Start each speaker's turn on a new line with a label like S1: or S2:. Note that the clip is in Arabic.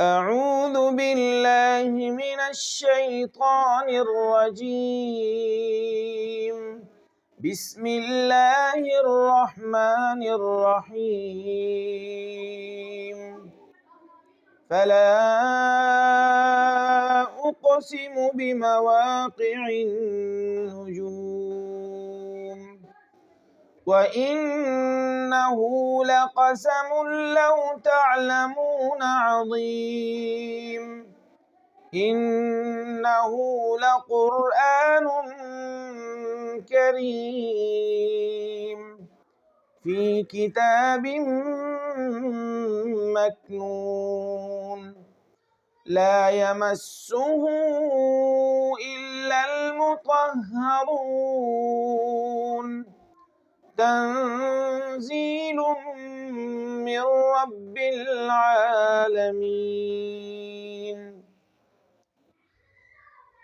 S1: أعوذ بالله من الشيطان الرجيم. بسم الله الرحمن الرحيم. فلا أقسم بمواقع النجوم وإنه لقسم لو تعلمون عظيم. إنه لقرآن كريم في كتاب مكنون لا يمسه إلا المطهرون تنزيل من رب العالمين.